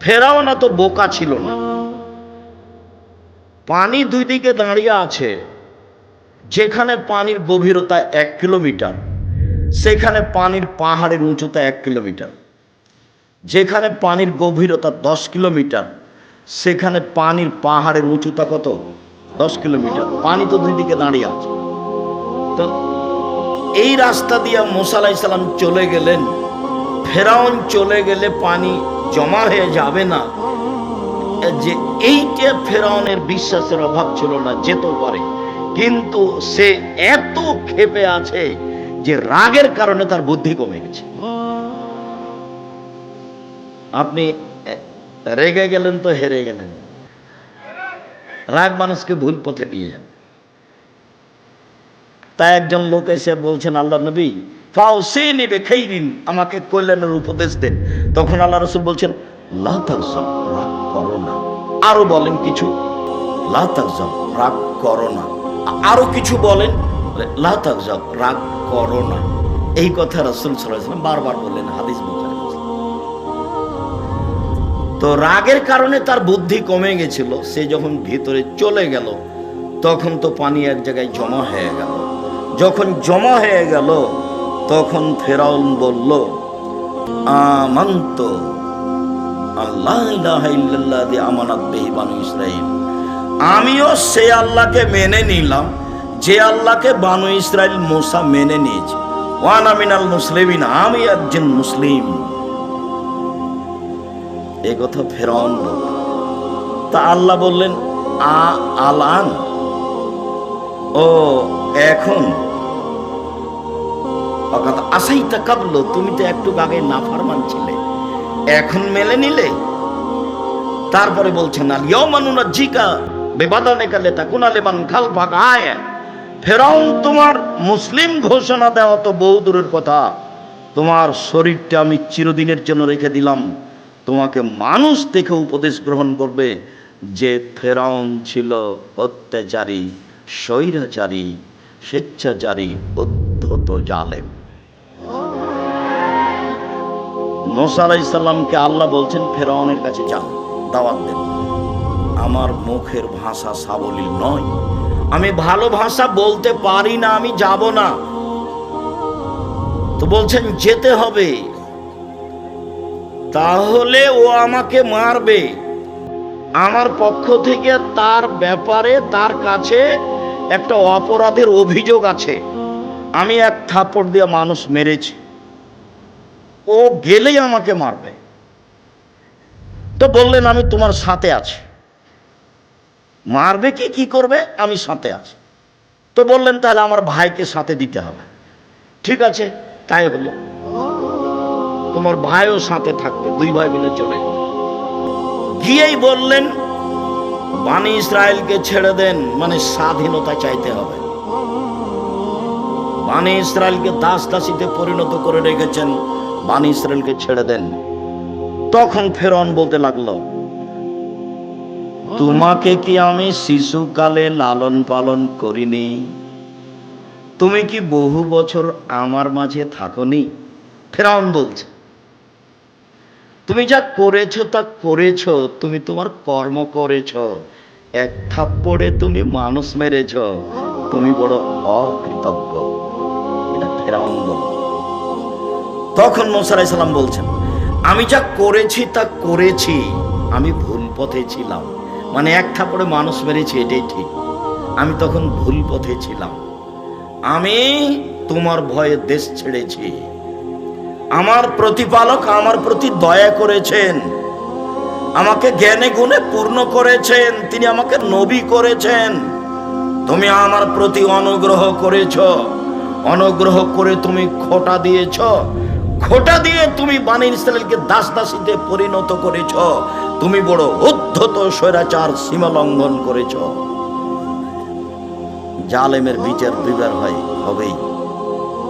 ফেরাউন তো বোকা ছিল না। পানি দুই দিকে দাঁড়িয়ে আছে, যেখানে পানির গভীরতা 1 কিলোমিটার সেখানে পানির পাহাড়ের উঁচুতা 1 কিলোমিটার, যেখানে পানির গভীরতা 10 কিলোমিটার সেখানে পানির পাহাড়ের উঁচুতা কত? 10 কিলোমিটার। পানি তো দুই দিকে দাঁড়িয়ে আছে। তো এই রাস্তা দিয়ে মুসা আলাইহিস সালাম চলে গেলেন। ফেরাউন চলে গেলে পানি জমা হয়ে যাবে না, যে এইটা ফেরাউনের বিশ্বাসের অভাব ছিল না, যেত পারে, কিন্তু সে এত ক্ষেপে আছে যে রাগের কারণে তার বুদ্ধি কমে গেছে। আপনি রেগে গেলেন তো হেরে গেলেন। রাগ মানুষকে ভুল পথে নিয়ে যাবে। তাই একজন লোক এসে বলছেন, আল্লাহ নবী ফাউসিনি বিখাইরিন, আমাকে কল্যাণের উপদেশ দেন। তখন আল্লাহ রাসূল বলছেন, লা তাগজাব, রাগ করো না। আরো বলেন কিছু, লা তাগজাব, রাগ করো না। আরো কিছু বলেন, লা তাগজাব, রাগ করো না। এই কথা রাসূল সাল্লাল্লাহু আলাইহি ওয়াসাল্লাম বারবার বললেন, হাদিস বুখারী। তো রাগের কারণে তার বুদ্ধি কমে গেছিল। সে যখন ভিতরে চলে গেল তখন তো পানি এক জায়গায় জমা হয়ে গেল। যখন জমা হয়ে গেল তখন ফেরাউন বলল, আমান্ত আল্লাহ ইলাহা ইল্লাল্লাযী আমানাত বিহি বানু ইসরাঈল, আমিও সে আল্লাহকে মেনে নিলাম যে আল্লাহকে বানু ইসরাঈল মুসা মেনে নিয়েছে। ওয়া আনা মিনাল মুসলিমিন, আমি একজন মুসলিম। এই কথা ফেরাউন বলল। তা আল্লাহ বললেন, আলান, ও এখন, আসাইতা কাবলো, তুমি তো একটু আগে নাফরমান ছিলে, এখন মেনে নিলে? তারপরে বলছেন, আল ইয়াউমা নুনাজ্জিকা বিবাদানিকা লিতাকুনা লিমান খালফাকা আয়া। ফেরাউন, তোমার মুসলিম ঘোষণা দেওয়া তো বহু দূরের কথা, তোমার শরীরটা আমি চিরদিনের জন্য রেখে দিলাম, তোমাকে মানুষ দেখে উপদেশ গ্রহণ করবে। যে ফেরাউন ছিল অত্যাচারী, স্বৈরাচারী, স্বেচ্ছাচারী, উদ্ধত, জালেম। মুসা আলাইহিস সালামকে আল্লাহ বলছেন, ফেরাউনের কাছে যান, দাওয়াত দেন। আমার মুখের ভাষা সাবলীল নয়, আমি ভালো ভাষা বলতে পারি না, আমি যাব না। তো বলছেন যেতে হবে, তাহলে ও আমাকে মারবে। আমার পক্ষ থেকে তার ব্যাপারে তার কাছে একটা অপরাধের অভিযোগ আছে, আমি এক থাপ্পড় দিয়ে মানুষ মেরেছি, ও গেলেই আমাকে মারবে। তো বললেন, আমি তোমার সাথে আছি। মারবে কি করবে, আমি সাথে আছি। তো বললেন, তাহলে আমার ভাইকে সাথে দিতে হবে। ঠিক আছে, তাই হলো। তোমার ভাইও সাথে থাকবে, দুই ভাই মিলে চলে গিয়েই বললেন, বানি ইসরায়েলকে ছেড়ে দেন, মানে স্বাধীনতা চাইতে হবে। বানি ইসরায়েলকে দাস দাসীতে পরিণত করে রেখেছেন, বানি ইসরায়েলকে ছেড়ে দেন। তখন ফেরাউন বলতে লাগলো, তোমাকে কি আমি শিশুকালে লালন পালন করিনি? তুমি কি বহু বছর আমার মাঝে থাকোনি? ফেরাউন বলছে, তুমি যা করেছো তা করেছো, তুমি তোমার কর্ম করেছো, এক থাপ্পড়ে তুমি মানুষ মেরেছো, তুমি বড় অকৃতজ্ঞ। এটা ফেরাউন বলল। তখন মুসা আলাইহিস সালাম বলছেন, আমি যা করেছি তা করেছি, আমি ভুল পথে ছিলাম, মানে এক থাপ্পড়ে মানুষ মেরেছি, এটাই ঠিক, আমি তখন ভুল পথে ছিলাম। আমি তোমার ভয়ে দেশ ছেড়েছি, আমার প্রতিপালক আমার প্রতি দয়া করেছেন, আমাকে জ্ঞানে গুণে পূর্ণ করেছেন, তিনি আমাকে নবী করেছেন। তুমি আমার প্রতি অনুগ্রহ করেছ, অনুগ্রহ করে তুমি খোঁটা দিয়েছ, খোঁটা দিয়ে তুমি বানি ইসরায়েলকে দাস দাসীতে পরিণত করেছ, তুমি বড় উদ্ধত স্বৈরাচার, সীমা লঙ্ঘন করেছ। জালেমের বিচার দুইবার হবেই।